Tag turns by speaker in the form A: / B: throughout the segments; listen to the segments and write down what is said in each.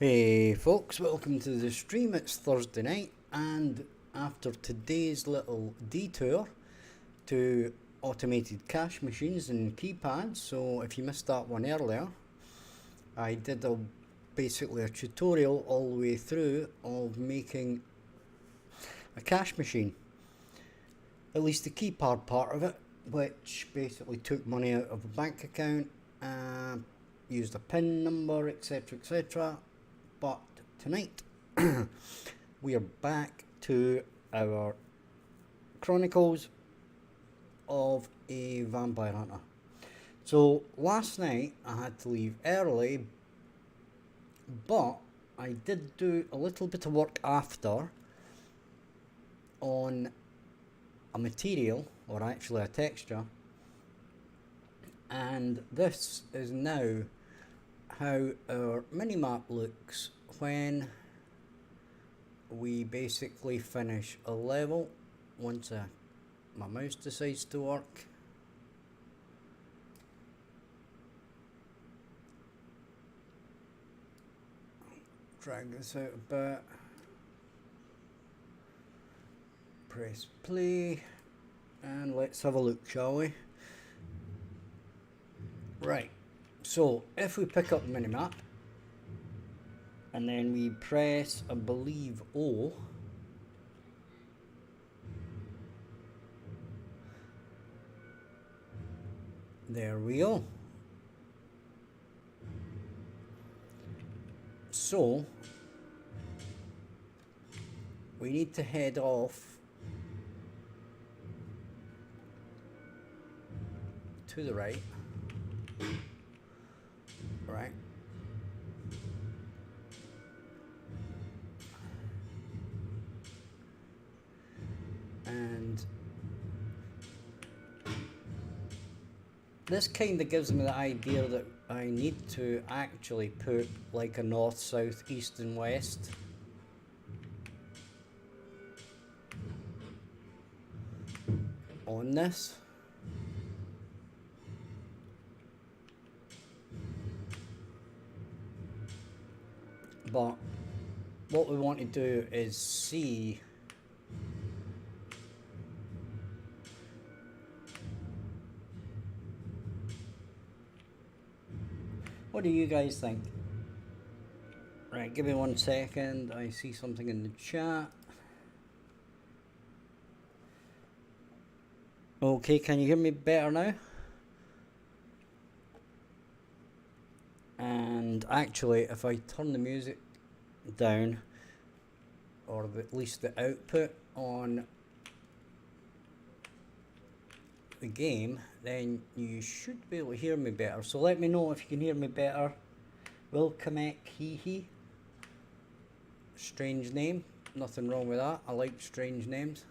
A: Hey folks, welcome to the stream. It's Thursday night, and after today's little detour to automated cash machines and keypads, so if you missed that one earlier, I did basically a tutorial all the way through of making a cash machine, at least the keypad part of it, which basically took money out of a bank account, used a PIN number, etc, etc. But tonight we are back to our chronicles of a vampire hunter. So last night I had to leave early, but I did do a little bit of work after on a material, or actually a texture, and this is now how our minimap looks when we basically finish a level. Once my mouse decides to work. Drag this out a bit. Press play and let's have a look, shall we? Right, so if we pick up the minimap and then we press, I believe, O, there we go. So we need to head off to the right. Right. And this kind of gives me the idea that I need to actually put like a north, south, east and west on this. But what we want to do is see what do you guys think? Right, give me 1 second. I see something in the chat. Okay, can you hear me better now? And actually, if I turn the music down, or at least the output on the game, then you should be able to hear me better. So let me know if you can hear me better. Wilkamek Hee. Strange name, nothing wrong with that. I like strange names.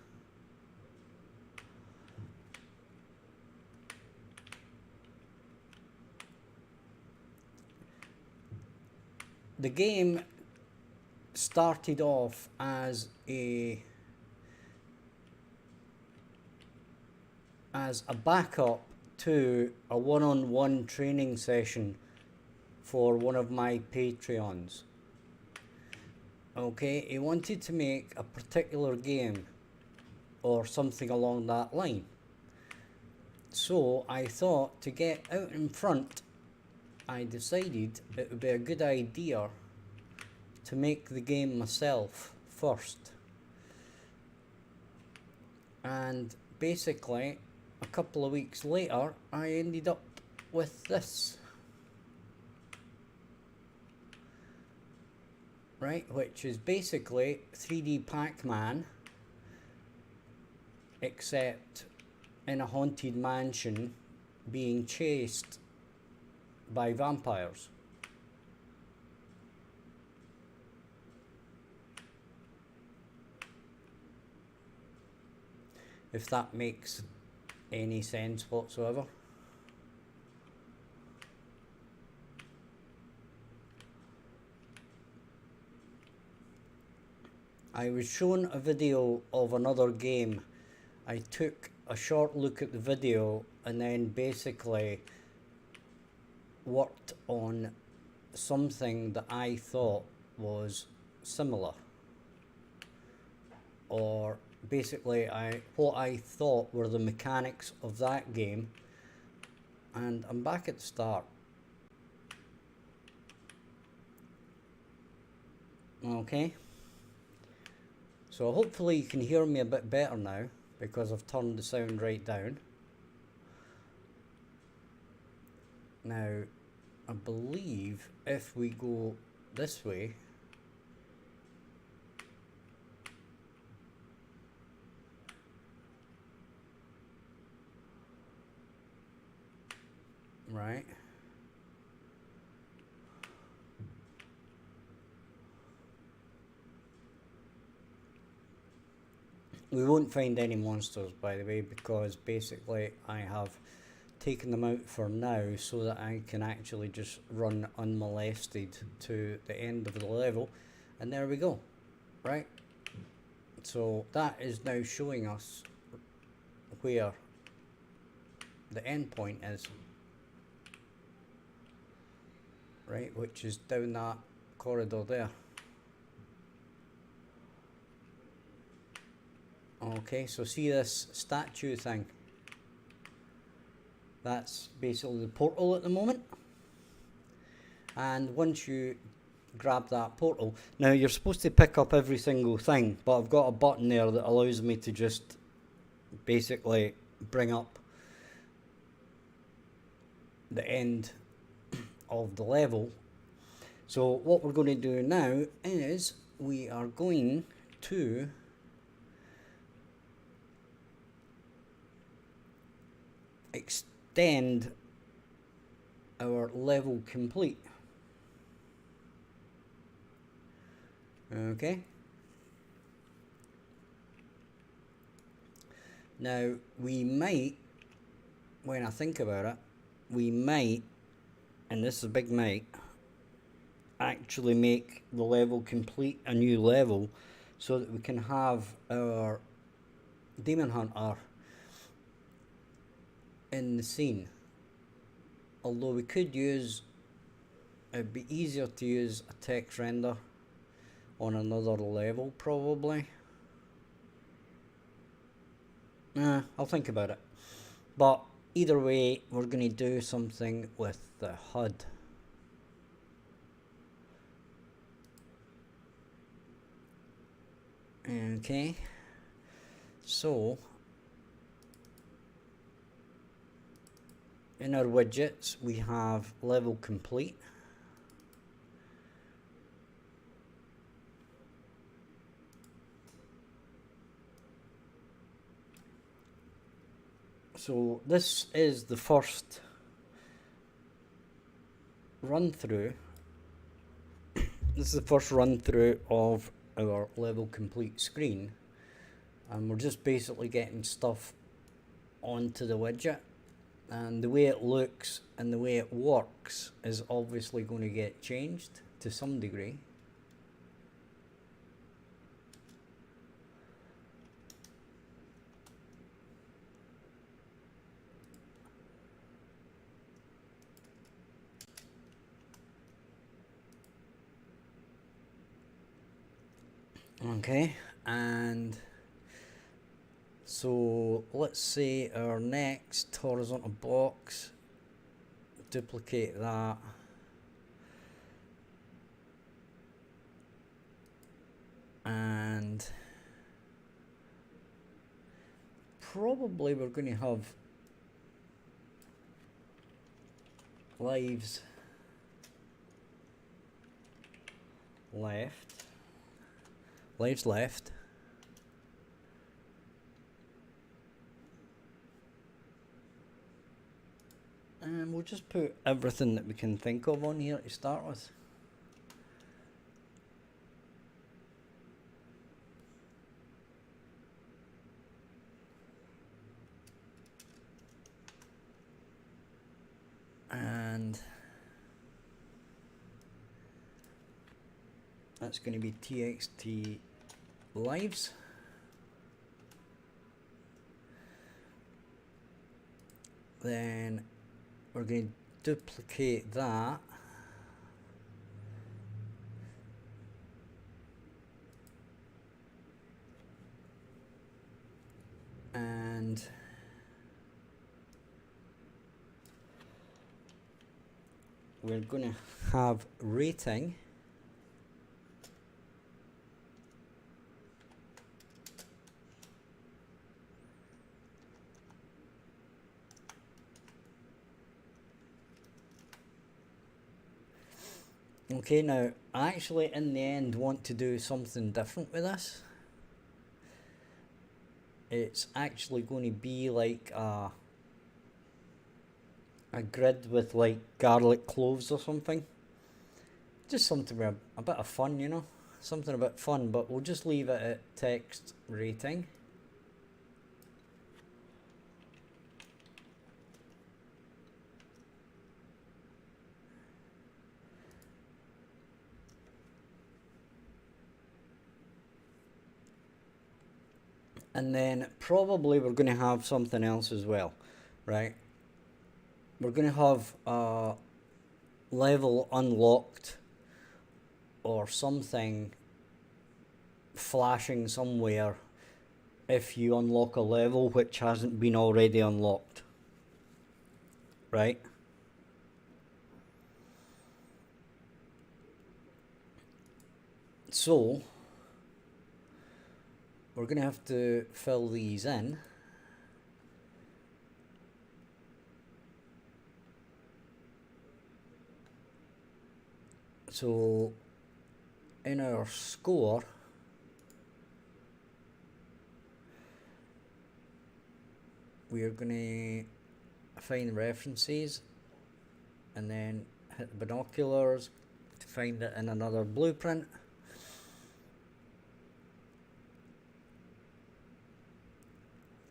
A: The game started off as a backup to a one-on-one training session for one of my Patreons. Okay, he wanted to make a particular game or something along that line. So I thought, to get out in front, I decided it would be a good idea to make the game myself first. And basically, a couple of weeks later, I ended up with this. Right, which is basically 3D Pac-Man, except in a haunted mansion being chased by vampires. If that makes any sense whatsoever. I was shown a video of another game. I took a short look at the video and then basically worked on something that I thought was similar, or basically what I thought were the mechanics of that game. And I'm back at the start. Okay, so hopefully you can hear me a bit better now, because I've turned the sound right down. Now, I believe if we go this way, right, we won't find any monsters, by the way, because basically I have taken them out for now so that I can actually just run unmolested to the end of the level. And there we go, right? So that is now showing us where the end point is, right, which is down that corridor there. Okay, so see this statue thing? That's basically the portal at the moment. And once you grab that portal, now you're supposed to pick up every single thing, but I've got a button there that allows me to just basically bring up the end of the level. So what we're going to do now is we are going to extend our level complete. Okay. Now we might, when I think about it, we might, and this is a big might, actually make the level complete a new level so that we can have our demon hunter in the scene. Although we could use, it'd be easier to use a text render on another level probably. I'll think about it. But either way, we're going to do something with the HUD. Okay, so in our widgets we have level complete. So this is the first run through. This is the first run through of our level complete screen, and we're just basically getting stuff onto the widget, and the way it looks and the way it works is obviously going to get changed to some degree. Okay, and so let's say our next horizontal box, duplicate that, and probably we're going to have lives left, and we'll just put everything that we can think of on here to start with. And that's going to be txt lives. Then we're going to duplicate that we're going to have rating. Okay, now I actually in the end want to do something different with this. It's actually going to be like a grid with like garlic cloves or something. Just something with a bit of fun, you know, something a bit fun, but we'll just leave it at text rating. And then probably we're going to have something else as well, right? We're going to have a level unlocked or something flashing somewhere if you unlock a level which hasn't been already unlocked, right? So we're going to have to fill these in. So in our score, we are going to find references and then hit the binoculars to find it in another blueprint.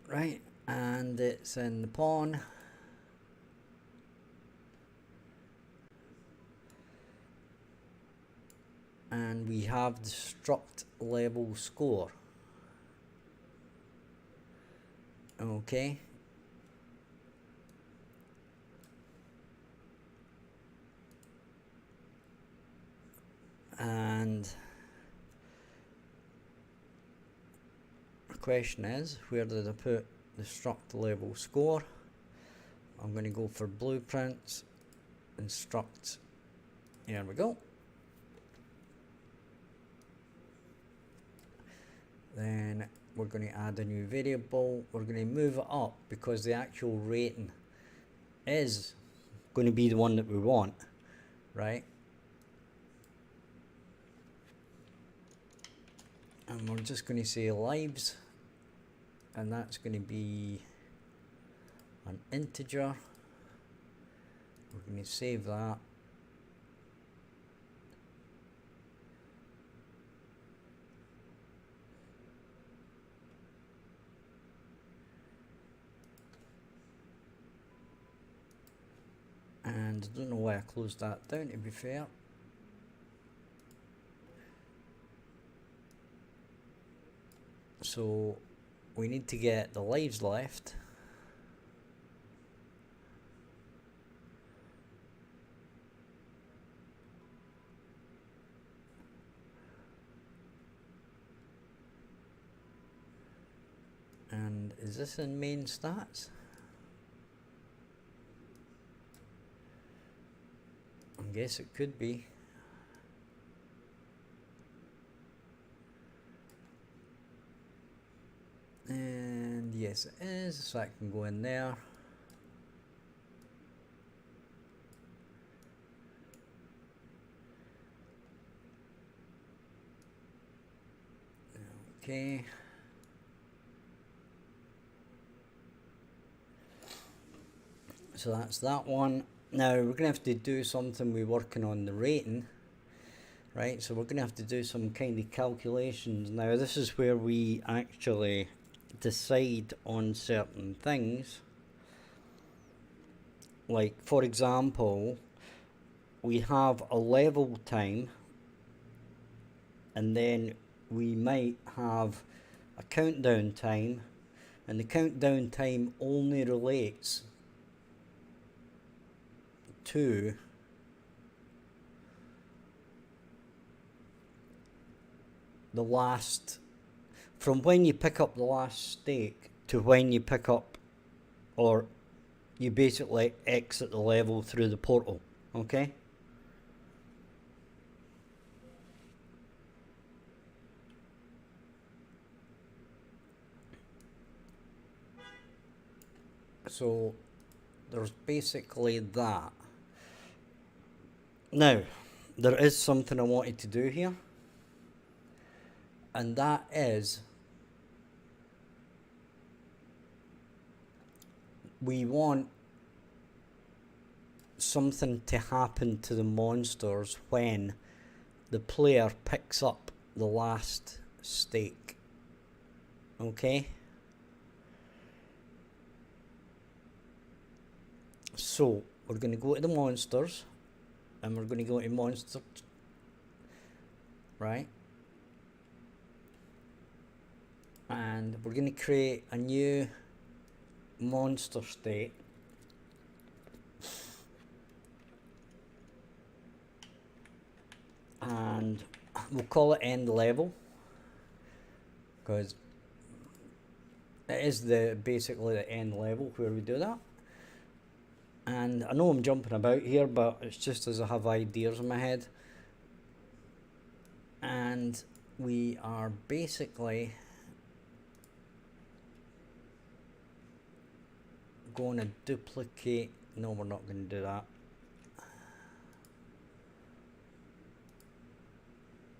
A: Right, and it's in the pawn. And we have the struct level score. Okay. And the question is, where did I put the struct level score? I'm going to go for blueprints, instruct. Here we go. Then we're going to add a new variable. We're going to move it up because the actual rating is going to be the one that we want, right? And we're just going to say lives, and that's going to be an integer. We're going to save that. And I don't know why I closed that down, to be fair. So we need to get the lives left. And is this in main stats? I guess it could be. And yes it is, so I can go in there. Okay. So that's that one. Now we're going to have to do something, we're working on the rating, right? So we're going to have to do some kind of calculations. Now this is where we actually decide on certain things. Like for example, we have a level time, and then we might have a countdown time, and the countdown time only relates to the last, from when you pick up the last stake to when you pick up, or you basically exit the level through the portal, okay? So there's basically that. Now, there is something I wanted to do here, and that is we want something to happen to the monsters when the player picks up the last stake. Okay? So, we're going to go to the monsters, and we're going to go to monster, right? And we're going to create a new monster state. And we'll call it end level, because it is basically the end level where we do that. And I know I'm jumping about here, but it's just as I have ideas in my head. And we are basically going to duplicate. No, we're not going to do that.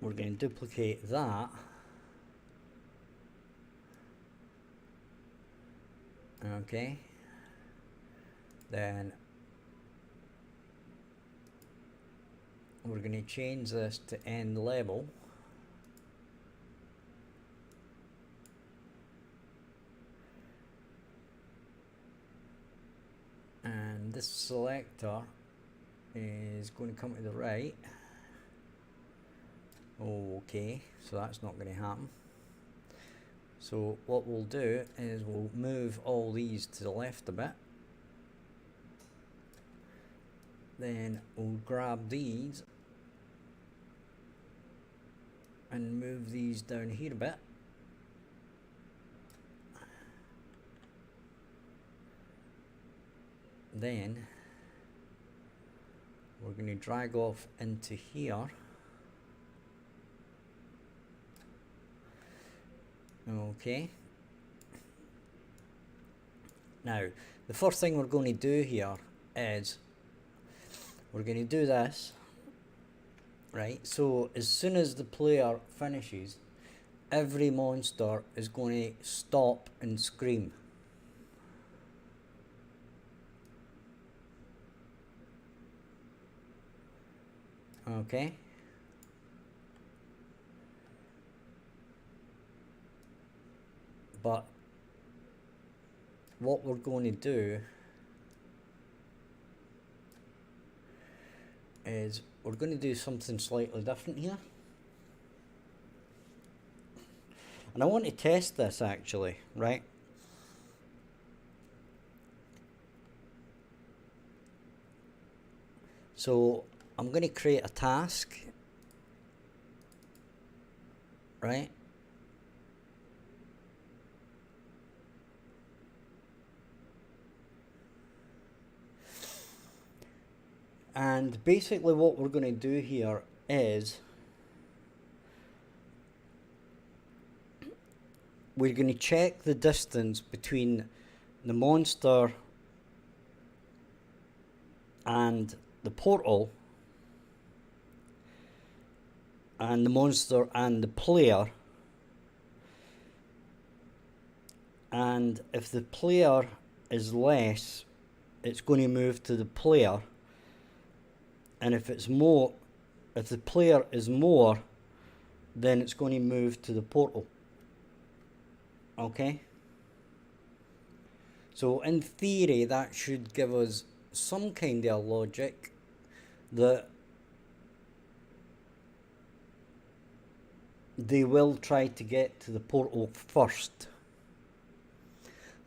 A: We're going to duplicate that. Okay. Then we're going to change this to end level. And this selector is going to come to the right. Okay, so that's not going to happen. So what we'll do is we'll move all these to the left a bit. Then we'll grab these and move these down here a bit. Then we're going to drag off into here. Okay. Now, the first thing we're going to do here is we're going to do this, right? So as soon as the player finishes, every monster is going to stop and scream. Okay. But what we're going to do is we're going to do something slightly different here. And I want to test this actually, right? So I'm going to create a task, right? And basically what we're going to do here is we're going to check the distance between the monster and the portal, and the monster and the player. And if the player is less, it's going to move to the player. And if it's more, if the player is more, then it's going to move to the portal. Okay? So in theory, that should give us some kind of logic that they will try to get to the portal first.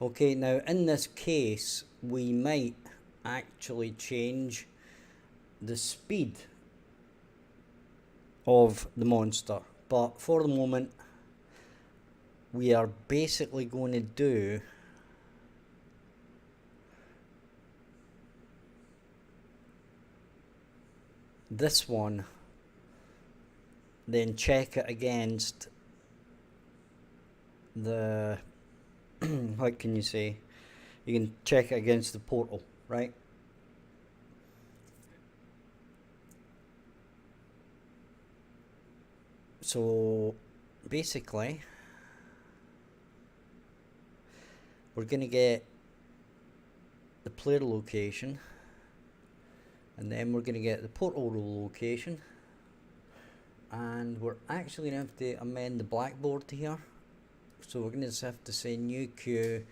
A: Okay, now in this case, we might actually change the speed of the monster, but for the moment we are basically going to do this one, then check it against the what can you say, you can check it against the portal, right? So basically we're going to get the player location, and then we're going to get the portal location, and we're actually going to have to amend the blackboard here. So we're going to just have to say new key,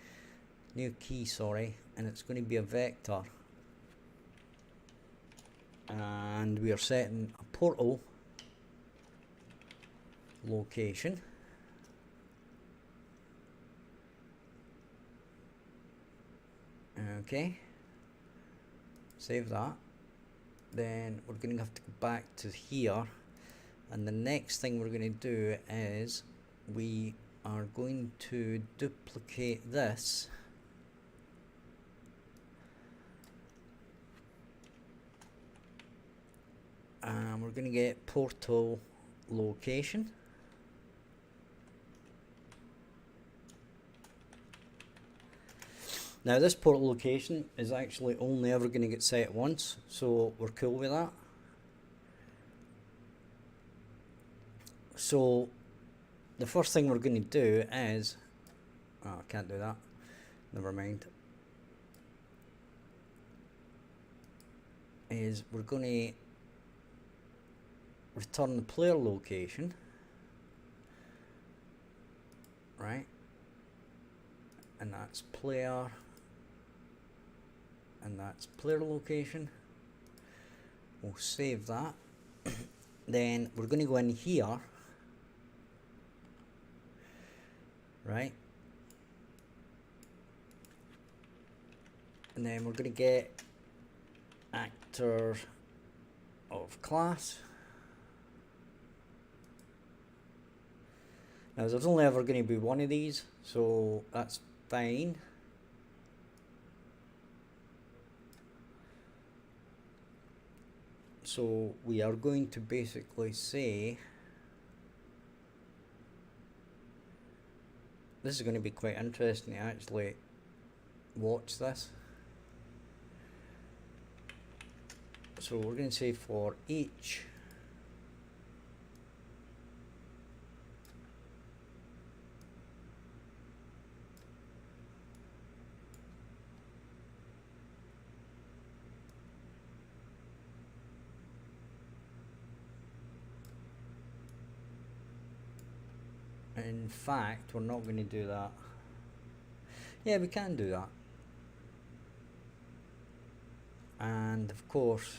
A: and it's going to be a vector, and we are setting a portal location. Okay, save that. Then we're going to have to go back to here, and the next thing we're going to do is we are going to duplicate this, and we're going to get portal location. Now this portal location is actually only ever going to get set once, so we're cool with that. So the first thing we're going to do is, oh, I can't do that, never mind, is we're going to return the player location, right, and that's player, and that's player location. We'll save that. Then we're going to go in here, right, and then we're going to get actor of class. Now there's only ever going to be one of these, so that's fine. So we are going to basically say, this is going to be quite interesting to actually watch this. So we're going to say for each in fact, we're not going to do that. Yeah, we can do that. And of course,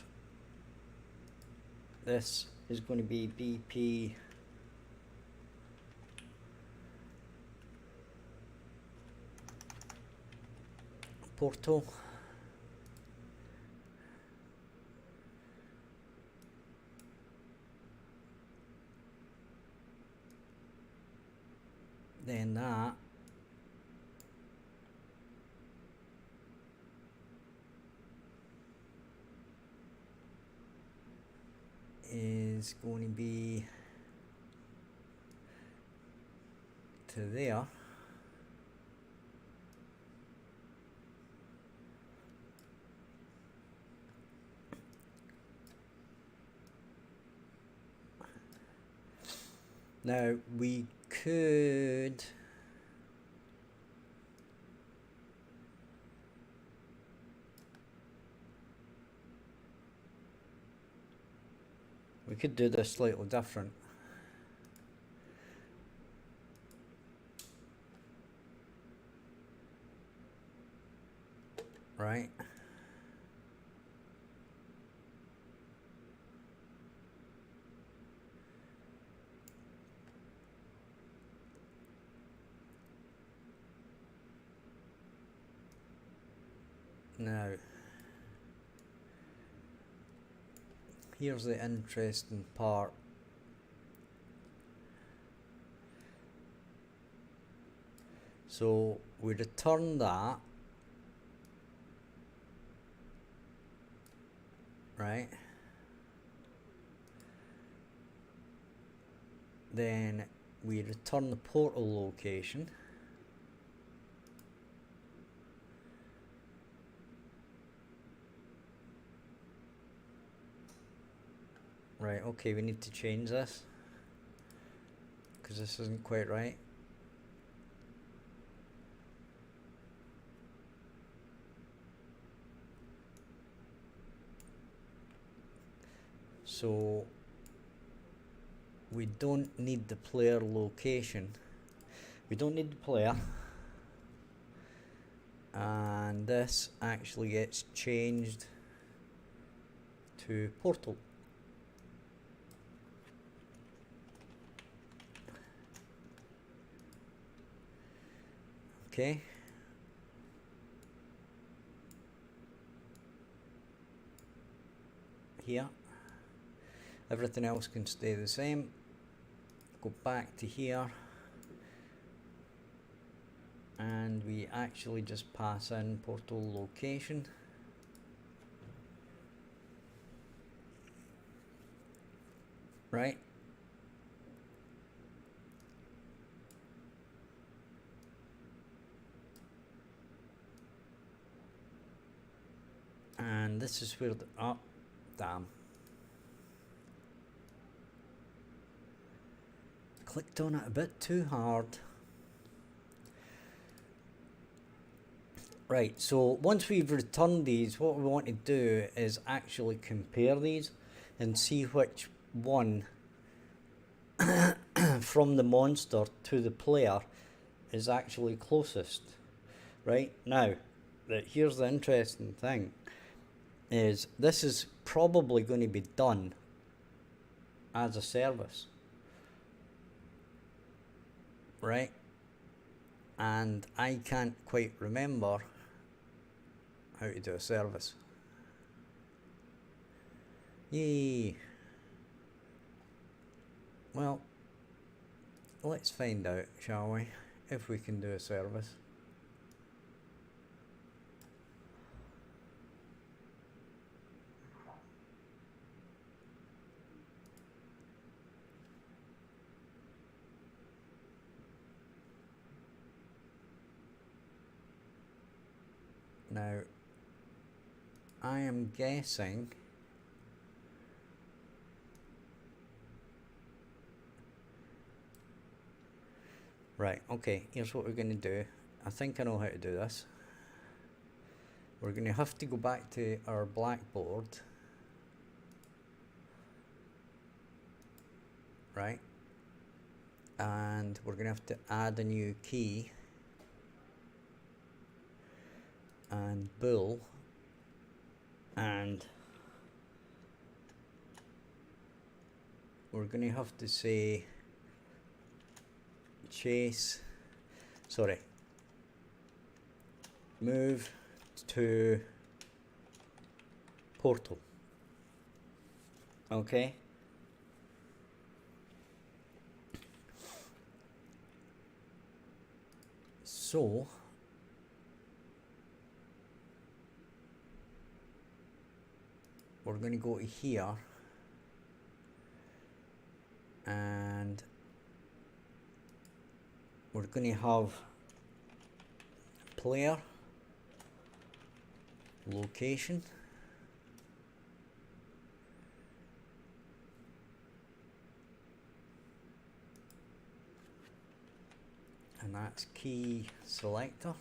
A: this is going to be BP portal. Then that is going to be to there. Now we could do this slightly different. Right? Now, here's the interesting part. So we return that, right? Then we return the portal location. Right, okay, we need to change this because this isn't quite right. So we don't need the player location. We don't need the player. And this actually gets changed to portal. Okay. Here. Everything else can stay the same. Go back to here. And we actually just pass in portal location. Right. And this is where the, oh, damn. Clicked on it a bit too hard. Right, so once we've returned these, what we want to do is actually compare these and see which one from the monster to the player is actually closest. Right, now, here's the interesting thing, is this is probably going to be done as a service. Right, and I can't quite remember how to do a service. Yay. Well, let's find out, shall we, if we can do a service. Now, I am guessing right, okay, here's what we're going to do. I think I know how to do this. We're going to have to go back to our blackboard. Right? And we're going to have to add a new key. And bool. And we're going to have to say move to portal. Okay. So we're going to go to here and we're going to have player location and that's key selector.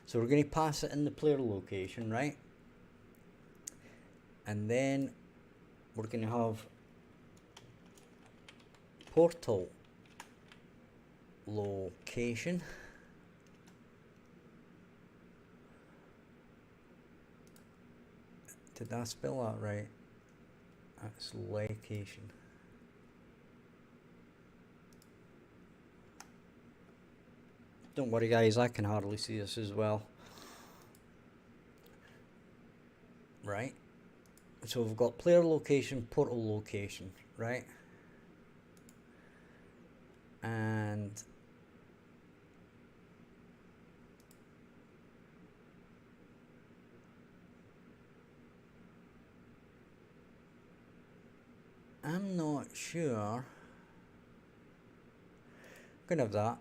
A: So we're going to pass it in the player location, right? And then we're going to have portal location. Did I spell that right? That's location. Don't worry guys, I can hardly see this as well. Right. So we've got player location, portal location, right? And I'm not sure. Gonna have that.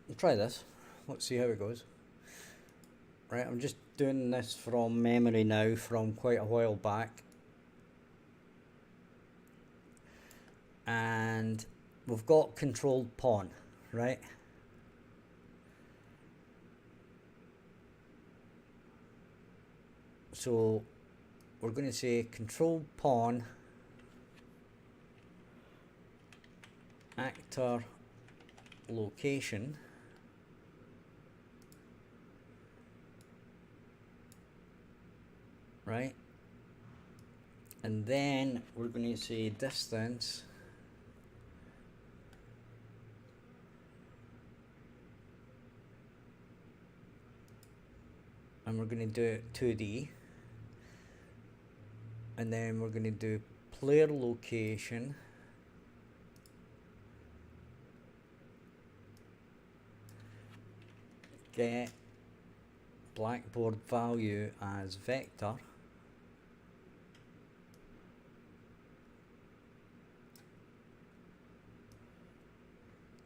A: We'll try this. Let's see how it goes. Right, I'm just doing this from memory now, from quite a while back. And we've got controlled pawn, right? So we're going to say controlled pawn actor location, right? And then we're going to say distance and we're going to do it 2D, and then we're going to do player location get blackboard value as vector,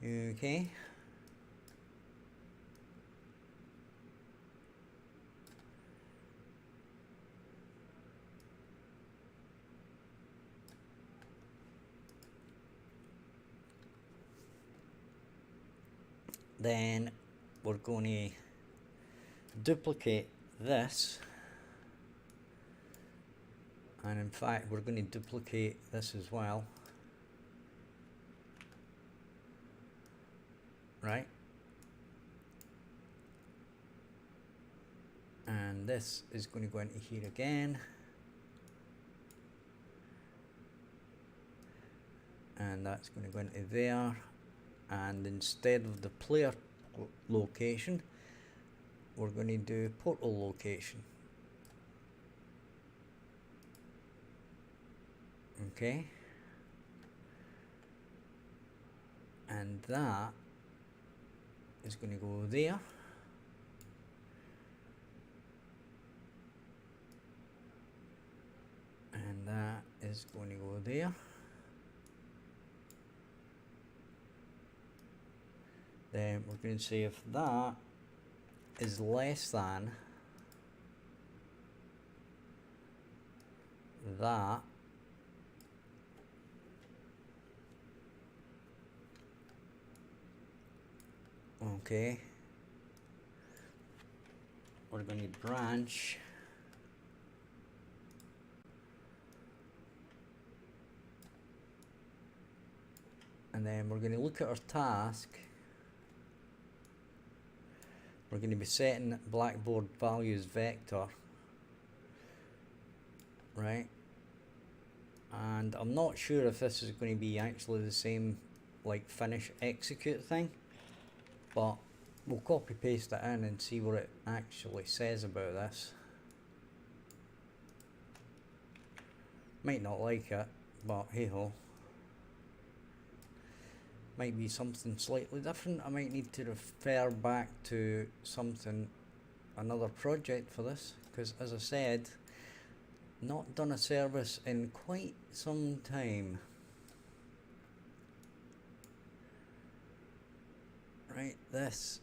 A: okay. Then we're going to duplicate this, and in fact we're going to duplicate this as well, right? And this is going to go into here again, and that's going to go into there, and instead of the player location we're going to do portal location, okay. And that is going to go there, and that is going to go there. Then we're going to say if that is less than that, okay, we're going to branch and then we're going to look at our task. We're going to be setting blackboard values vector, right? And I'm not sure if this is going to be actually the same like finish execute thing, but we'll copy paste it in and see what it actually says about this. Might not like it, but hey ho. Might be something slightly different. I might need to refer back to another project for this, because as I said, not done a service in quite some time. Right, this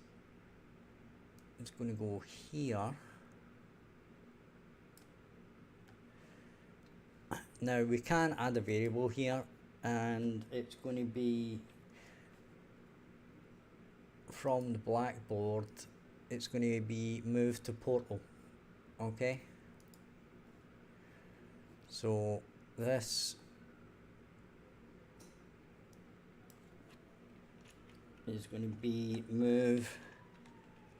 A: is going to go here. Now we can add a variable here, and it's going to be from the blackboard, it's going to be moved to portal, okay. So this is going to be move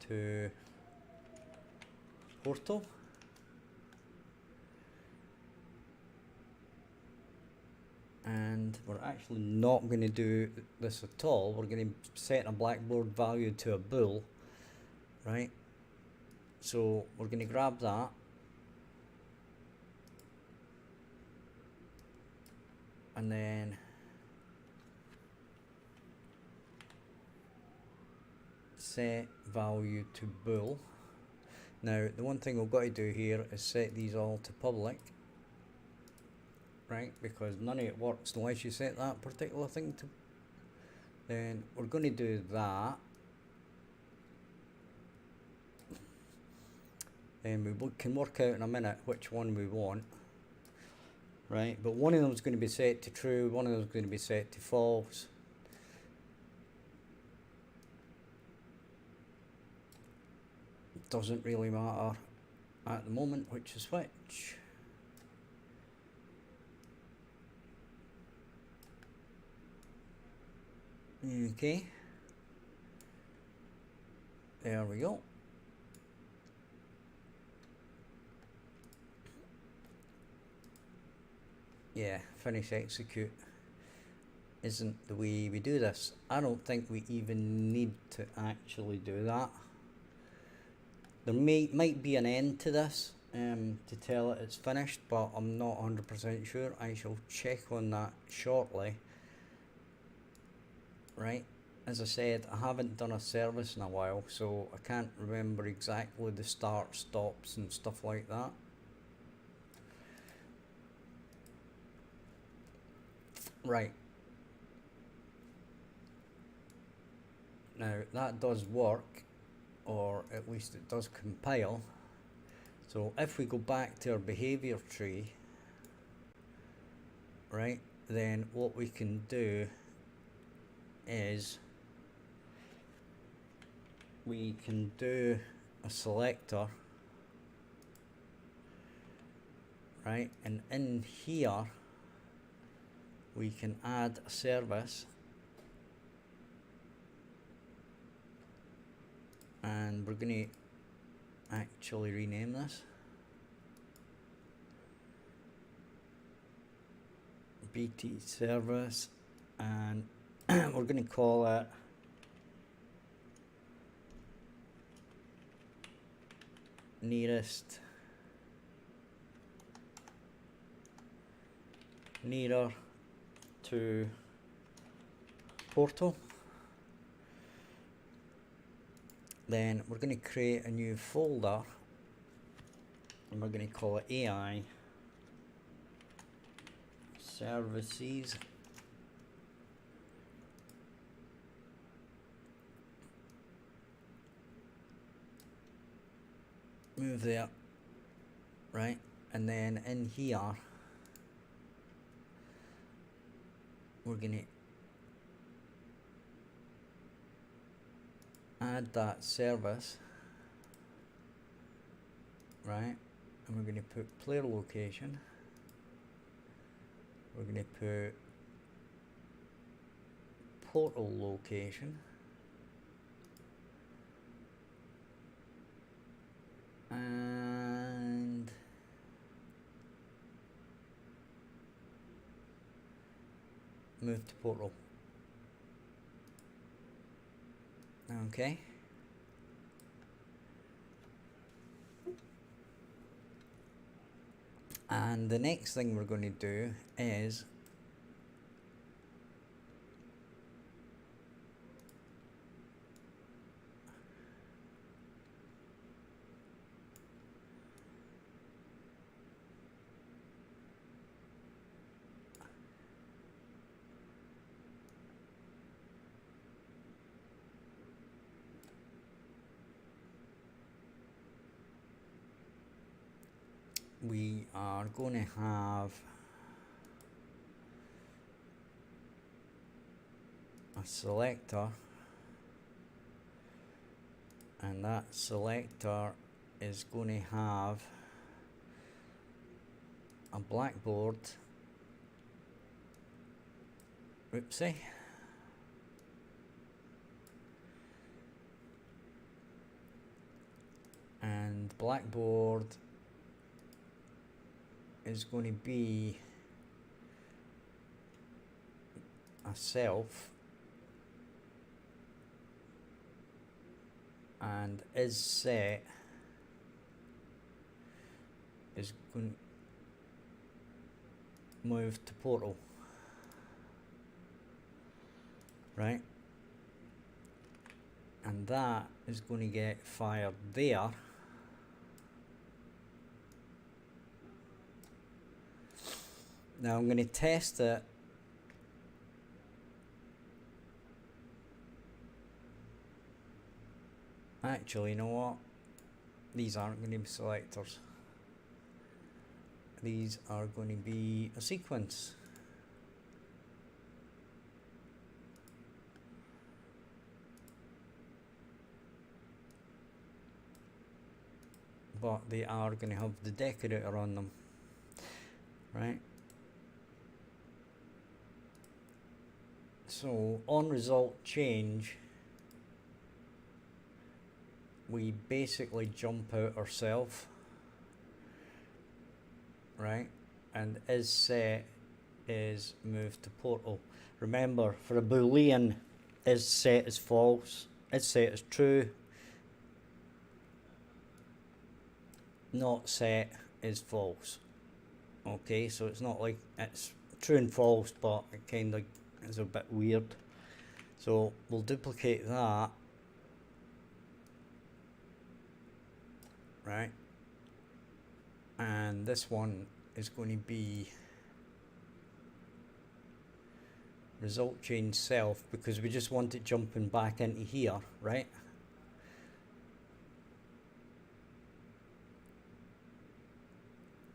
A: to portal, and we're actually not going to do this at all. We're going to set a blackboard value to a bool, right? So we're going to grab that, and then set value to bool. Now the one thing we've got to do here is set these all to public, right, because none of it works unless you set that particular thing to. Then we're going to do that, Then we can work out in a minute which one we want. Right, but one of them is going to be set to true, one of them is going to be set to false. It doesn't really matter at the moment which is which. Okay, there we go. Yeah, finish execute isn't the way we do this. I don't think we even need to actually do that. There might be an end to this to tell it it's finished, but I'm not 100% sure. I shall check on that shortly. Right, as I said, I haven't done a service in a while, so I can't remember exactly the start, stops and stuff like that. Right, now that does work, or at least it does compile. So if we go back to our behavior tree, right, then what we can do is we can do a selector, right, and in here we can add a service, and we're going to actually rename this BT service, and we're going to call it nearer to portal. Then we're going to create a new folder, and we're going to call it AI services. Move there, right, and then in here we're going to add that service, right, and we're going to put player location, we're going to put portal location, and move to portal. Okay. And the next thing we're going to do is we are going to have a selector, and that selector is going to have a blackboard, oopsie, and blackboard is going to be a self, and is set is going to move to portal, right, and that is going to get fired there. Now I'm going to test it actually, you know what, these aren't going to be selectors. These are going to be a sequence. But they are going to have the decorator on them, right? So on result change, we basically jump out ourselves, right? And is set is moved to portal. Remember, for a boolean, is set is false, is set is true, not set is false. Okay, so it's not like it's true and false, but it kind of is a bit weird. So we'll duplicate that, right? And this one is going to be result change self, because we just want it jumping back into here, right?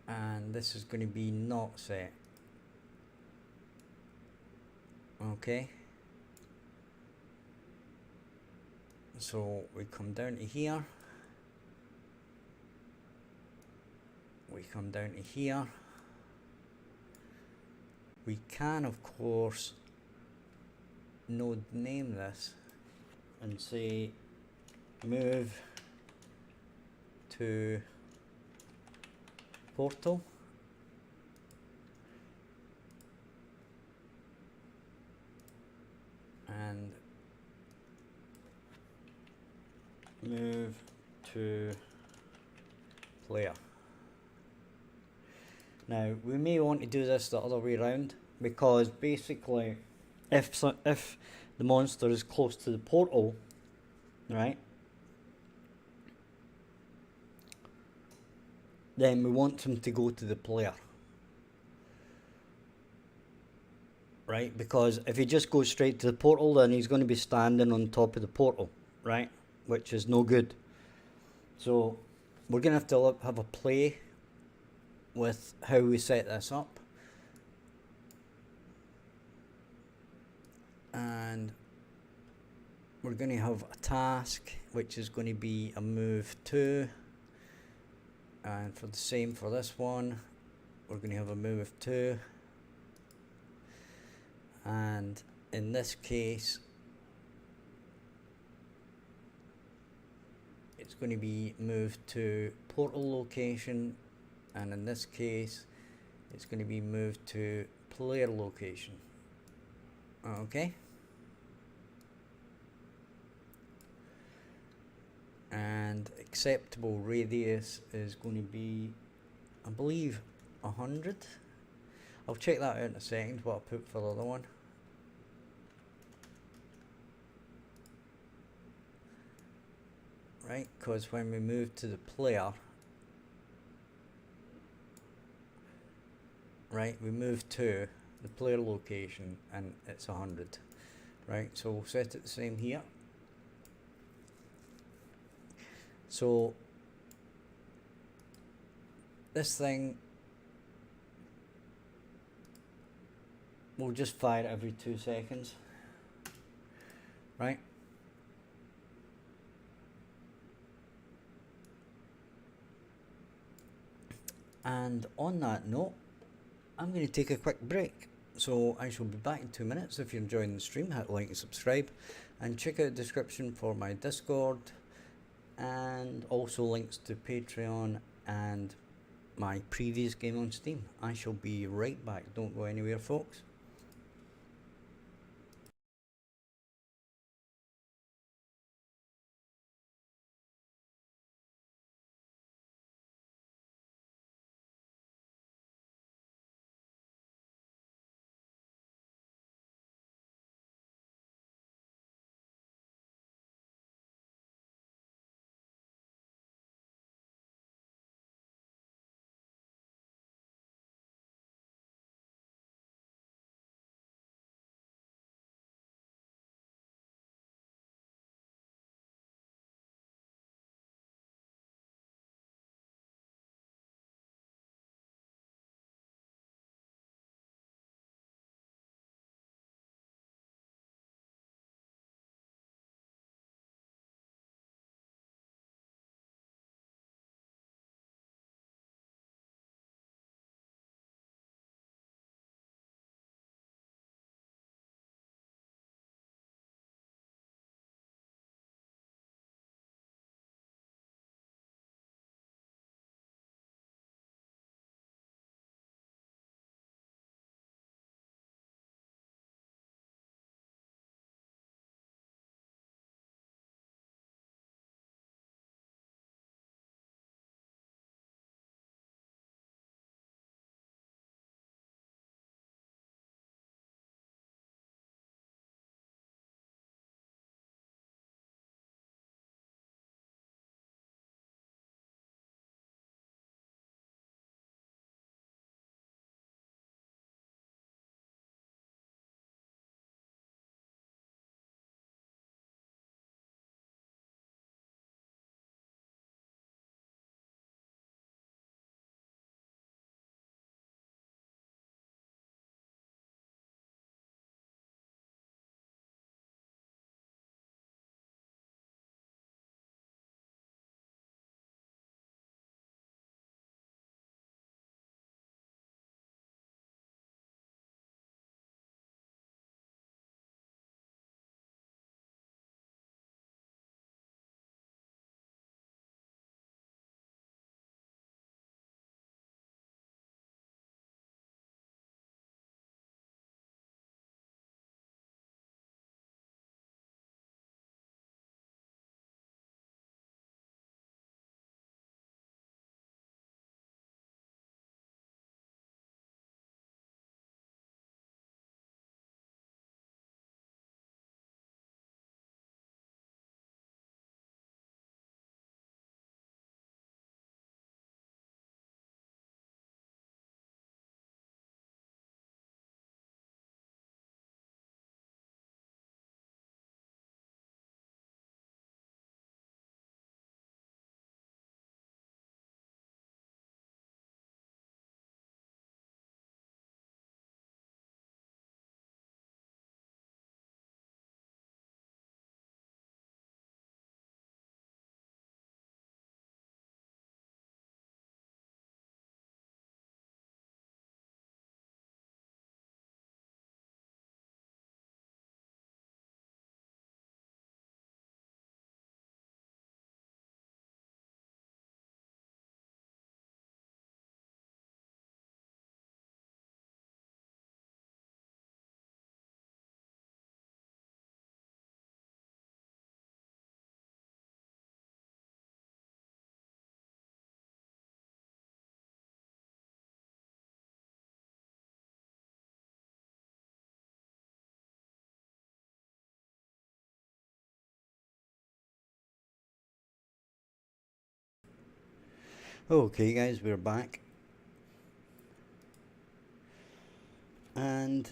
A: And this is going to be not set. Okay, so we come down to here, we come down to here. We can of course node name this and say move to portal, and move to player. Now we may want to do this the other way around, because basically if the monster is close to the portal, right, then we want him to go to the player, right? Because if he just goes straight to the portal, then he's going to be standing on top of the portal, right? Which is no good. So we're going to have a play with how we set this up. And we're going to have a task, which is going to be a move to, and for the same for this one, we're going to have a move to, and in this case it's going to be moved to portal location, and in this case it's going to be moved to player location. Okay, and acceptable radius is going to be, I believe, 100. I'll check that out in a second, what I put for the other one. Right, because when we move to the player, right, we move to the player location and it's 100. Right, so we'll set it the same here. So this thing will just fire every 2 seconds, right? And on that note, I'm going to take a quick break. So I shall be back in 2 minutes. If you're enjoying the stream, hit like and subscribe, and check out the description for my Discord, and also links to Patreon and my previous game on Steam. I shall be right back. Don't go anywhere, folks. Okay guys, we're back. And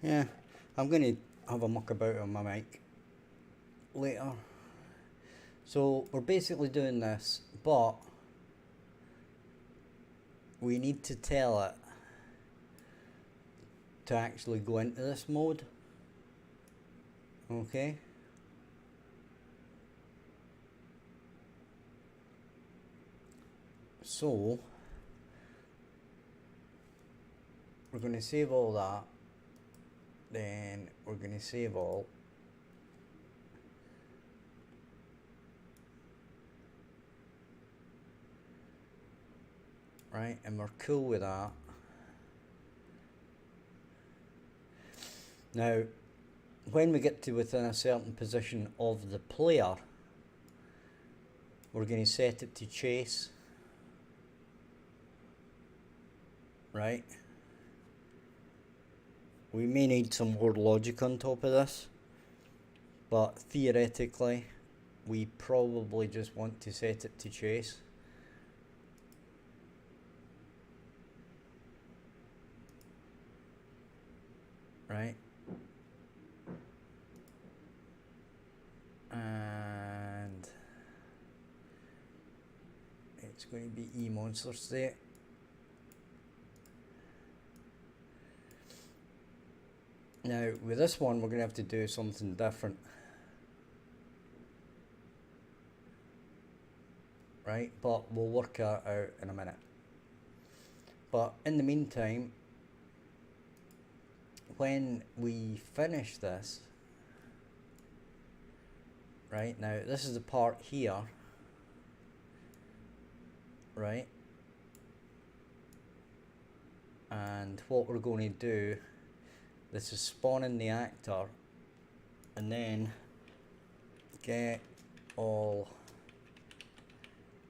A: yeah, I'm going to have a muck about on my mic later. So we're basically doing this, but we need to tell it to actually go into this mode. Okay. So we're going to save all that. Then we're going to save all. Right, and we're cool with that. Now, when we get to within a certain position of the player, we're going to set it to chase. Right. We may need some more logic on top of this, but theoretically, we probably just want to set it to chase. Right. And it's going to be E-monster state. Now, with this one, we're going to have to do something different. Right, but we'll work that out in a minute. But in the meantime, when we finish this, right, now this is the part here, right, and what we're going to do, this is spawning the actor, and then get all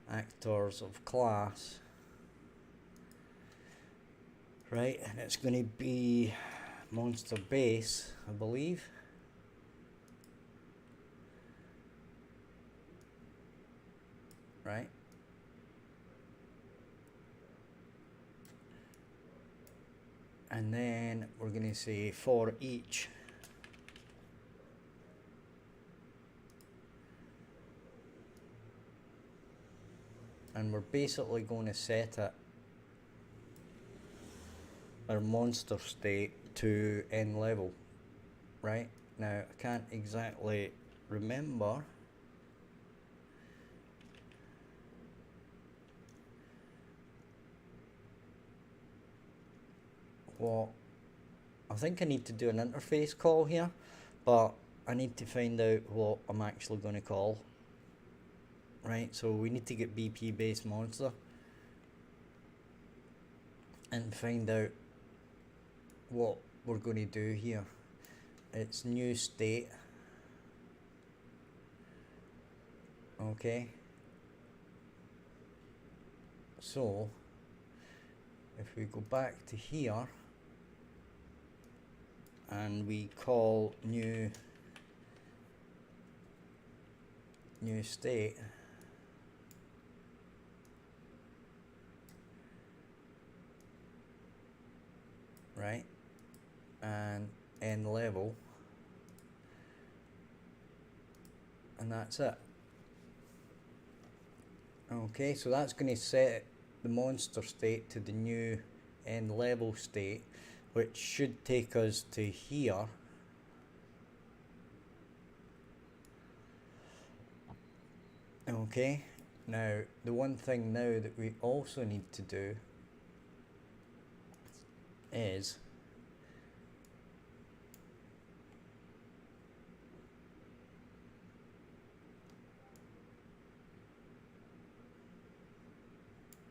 A: actors of class, right, and it's going to be monster base, I believe. Right. And then we're going to say for each and we're basically going to set it our monster state to N level. Right, now I can't exactly remember what, I think I need to do an interface call here, but I need to find out what I'm actually going to call. Right, so we need to get BP base monster and find out what we're going to do here. It's new state. Okay, so if we go back to here and we call new state, right, and N level, and that's it. Okay, so that's going to set the monster state to the new N level state, which should take us to here. Okay, now the one thing now that we also need to do is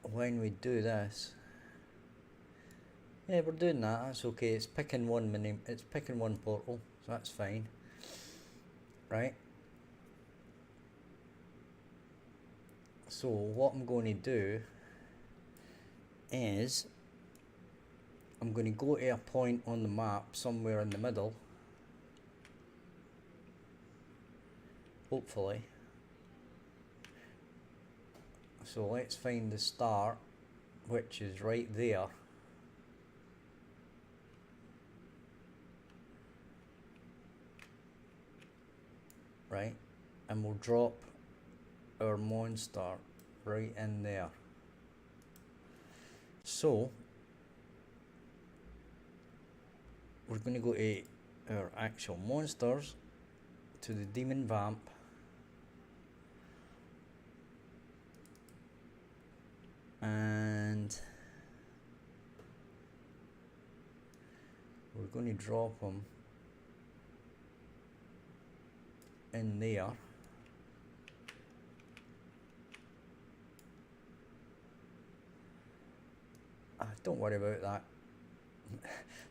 A: when we do this, yeah, we're doing that, that's okay, it's picking one it's picking one portal, so that's fine. Right, so what I'm going to do is I'm going to go to a point on the map somewhere in the middle, hopefully. So let's find the start, which is right there. Right, and we'll drop our monster right in there. So we're going to go to our actual monsters, to the demon vamp, and we're going to drop them in there. Don't worry about that.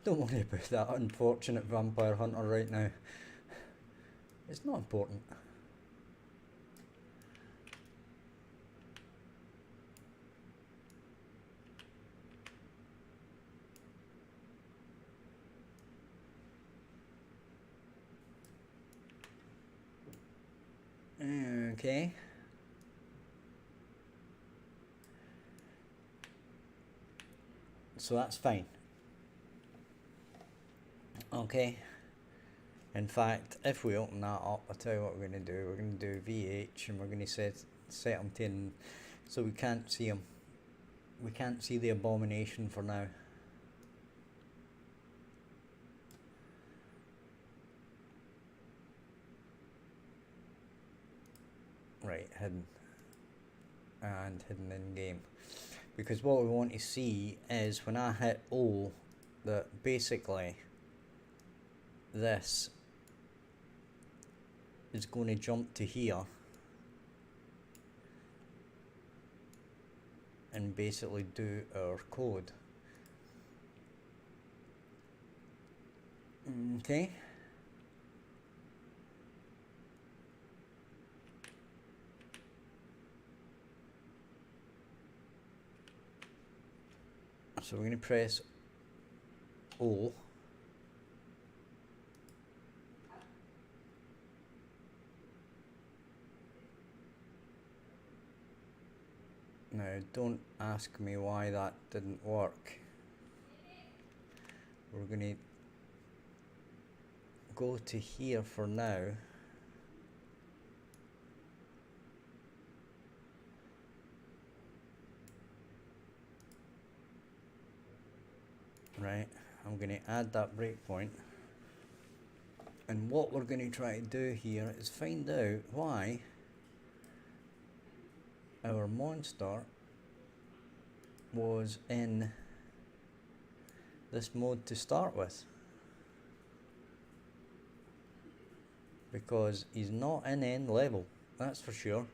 A: Don't worry about that unfortunate vampire hunter right now. It's not important. Okay. So that's fine. Okay. In fact, if we open that up, I'll tell you what we're going to do. We're going to do VH, and we're going to set them to, so we can't see them. We can't see the abomination for now. Right, hidden. And hidden in game. Because what we want to see is when I hit O, that basically this is going to jump to here and basically do our code. Okay. So we're going to press O. Now, don't ask me why that didn't work. We're going to go to here for now. Right, I'm going to add that breakpoint. And what we're going to try to do here is find out why our monster was in this mode to start with. Because he's not in end level, that's for sure.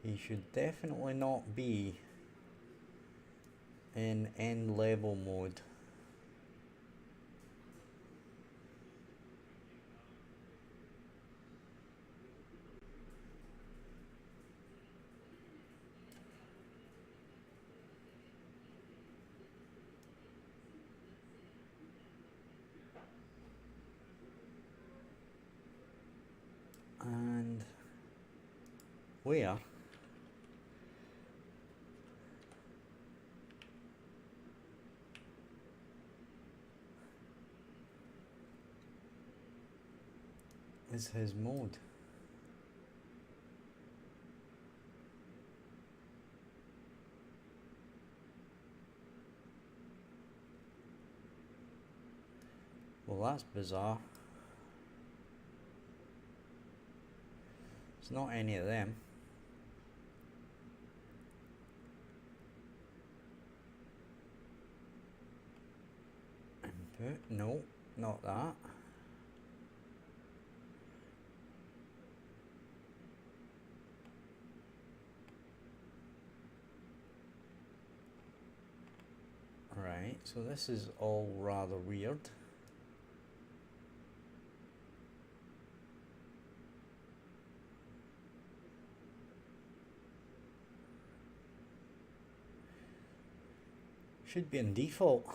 A: He should definitely not be in end level mode. And where is his mode? Well, that's bizarre. It's not any of them. Input, no, not that. Right. So this is all rather weird. Should be in default.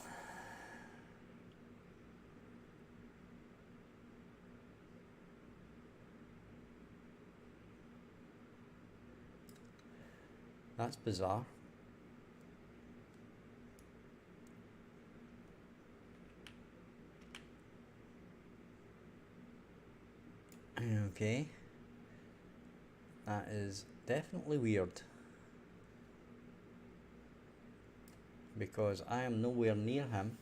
A: That's bizarre. Okay. That is definitely weird. Because I am nowhere near him.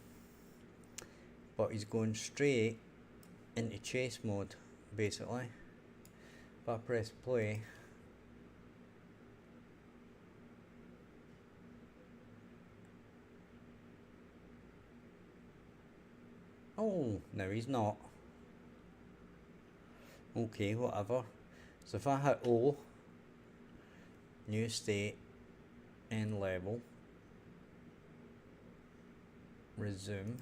A: But he's going straight into chase mode, basically. If I press play. Oh, no he's not. Okay, whatever. So if I hit O, new state, end level, resume.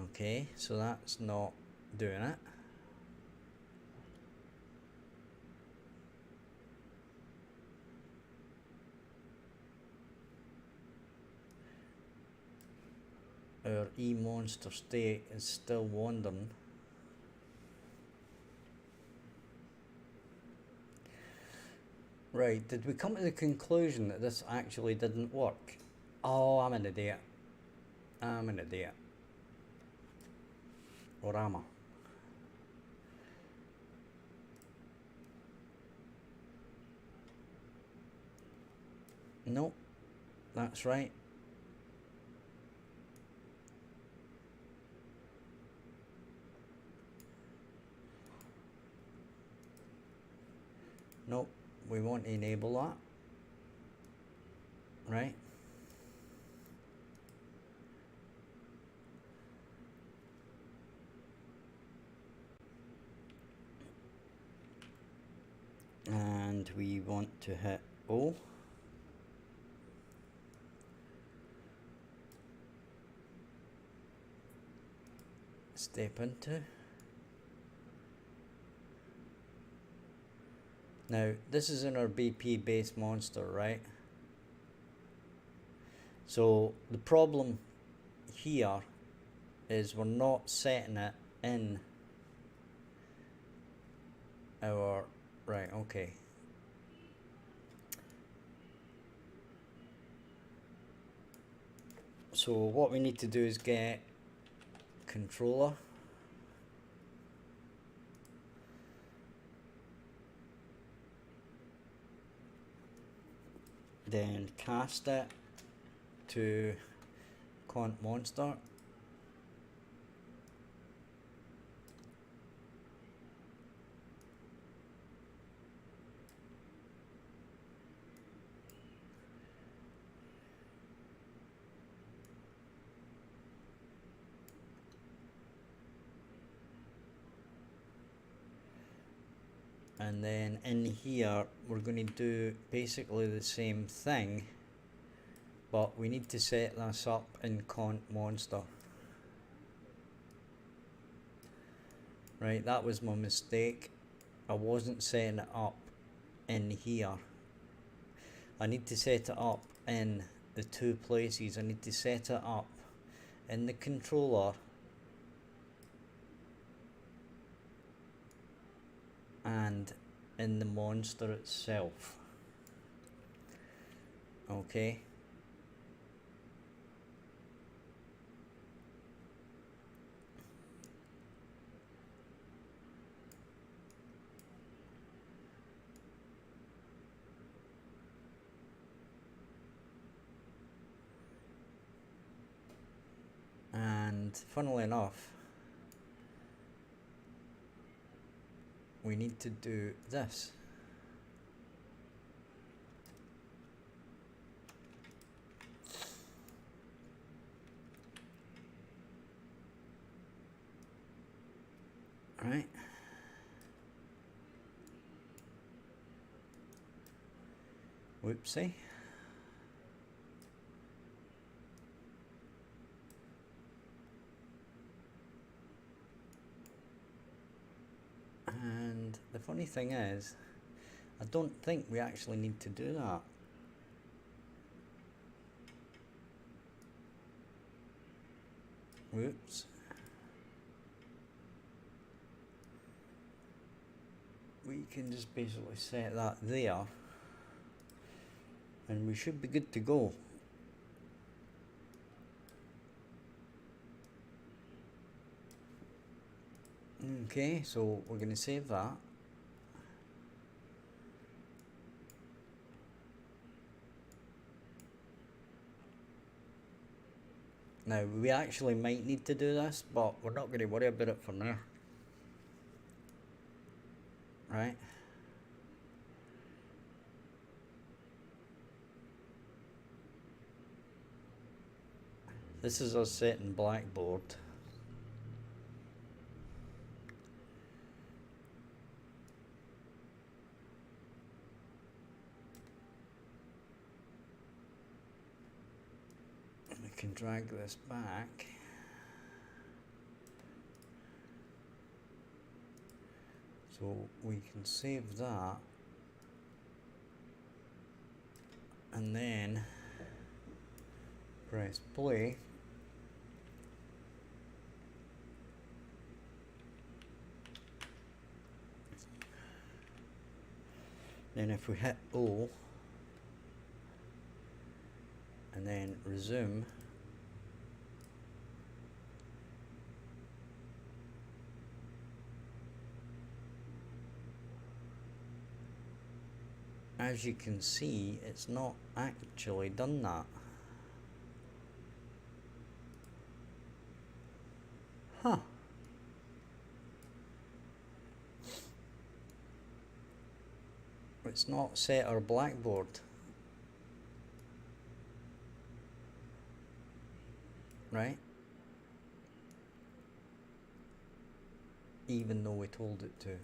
A: Okay, so that's not doing it. Our E-monster state is still wandering. Right, did we come to the conclusion that this actually didn't work? Oh, I'm an idiot. I'm an idiot. Or am I? Nope, that's right. Nope, we won't enable that. Right? And we want to hit O. Step into. Now, this is in our BP based monster, right? So the problem here is we're not setting it in our, right, okay. So what we need to do is get controller. Then cast it to cont monster. And then in here we're going to do basically the same thing, but we need to set this up in cont monster. Right, that was my mistake. I wasn't setting it up in here. I need to set it up in the two places. I need to set it up in the controller and in the monster itself. Okay. And funnily enough, we need to do this. Right. Whoopsie. funny thing is, I don't think we actually need to do that. Whoops. We can just basically set that there, and we should be good to go. Okay, so we're going to save that. Now, we actually might need to do this, but we're not going to worry about it for now. Right? This is us setting Blackboard. We can drag this back. So we can save that, and then press play. Then if we hit O and then resume, as you can see, it's not actually done that. Huh. It's not set our Blackboard. Right? Even though we told it to.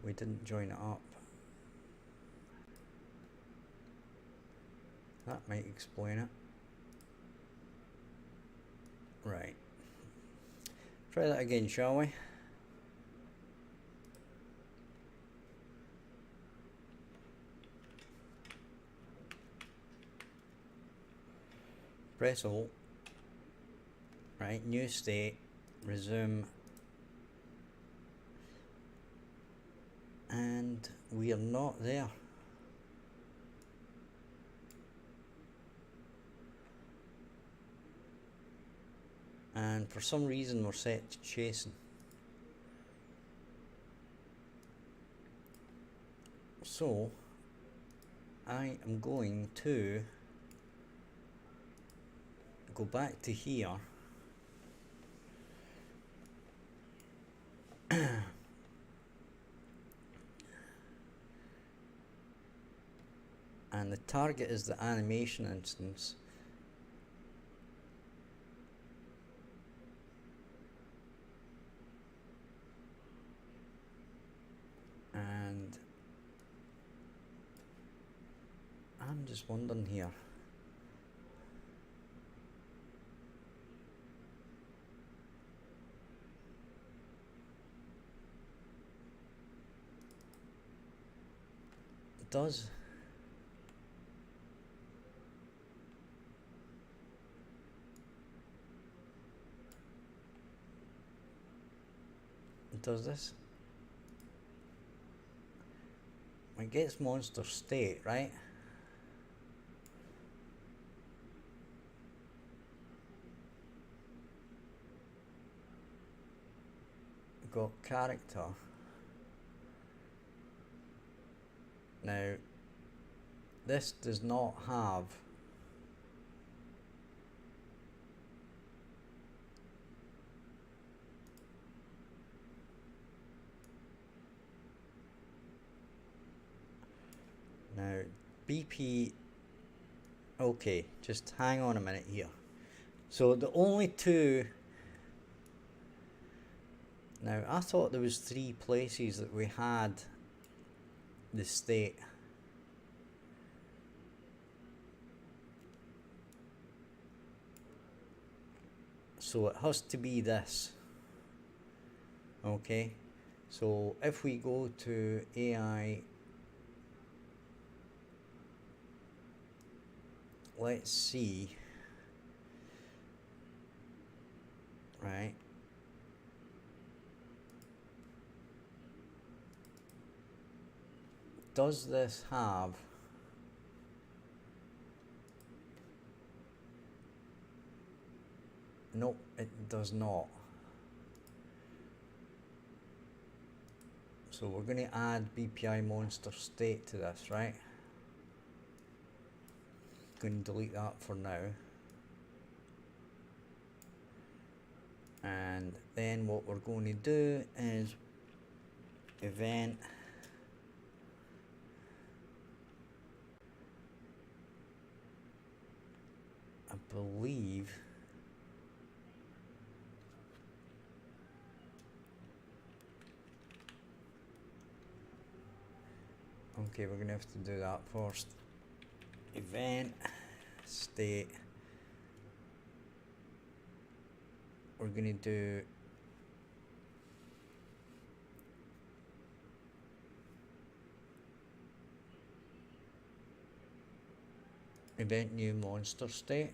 A: We didn't join it up. That might explain it. Right. Try that again, shall we? Press Alt. Right, new state, resume. And we are not there. And for some reason we're set to chasing. So I am going to go back to here and the target is the animation instance. And I'm just wondering here. It does. It does this. It gets monster state, right? Got character. Now, this does not have now BP. Okay, just hang on a minute here. So the only two. Now I thought there was 3 places that we had the state. So it has to be this. Okay, so if we go to AI, let's see, right, does this have nope, it does not. So we're going to add BPI monster state to this, right? Going to delete that for now. And then what we're going to do is event I believe okay, we're gonna have to do that first. Event state, we're gonna do event new monster state.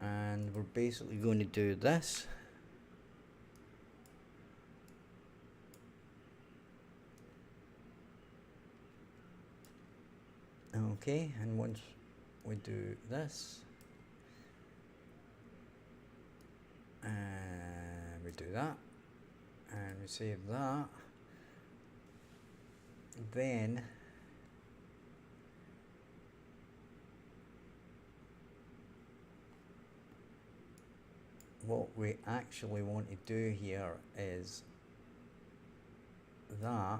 A: And we're basically going to do this. Okay, and once we do this, and we do that, and we save that, then what we actually want to do here is that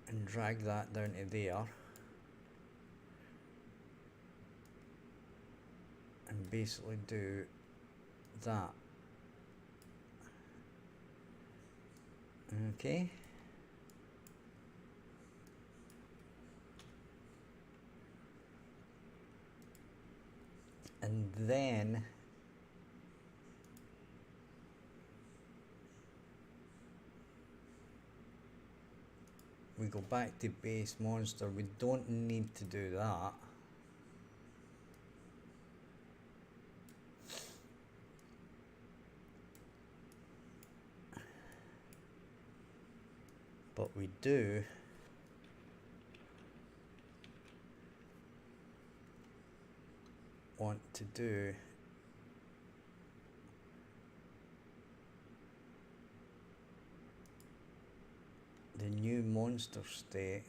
A: and drag that down to there and basically do that. Okay. And then we go back to base monster. We don't need to do that. But we do want to do the new monster state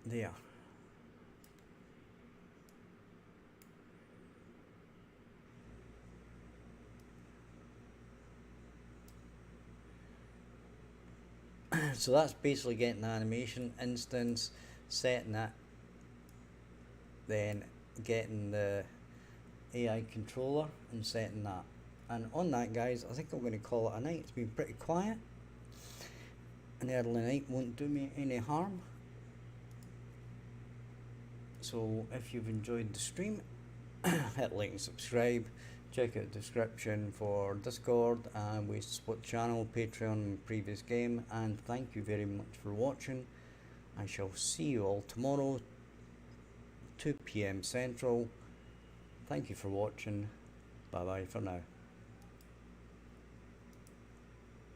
A: there. So that's basically getting the animation instance, setting it, then getting the AI controller and setting that. And on that, guys, I think I'm going to call it a night. It's been pretty quiet. An early night won't do me any harm. So if you've enjoyed the stream, hit like and subscribe. Check out the description for Discord and Ways to Split Channel, Patreon and previous game. And thank you very much for watching. I shall see you all tomorrow, 2 PM Central. Thank you for watching. Bye bye for now.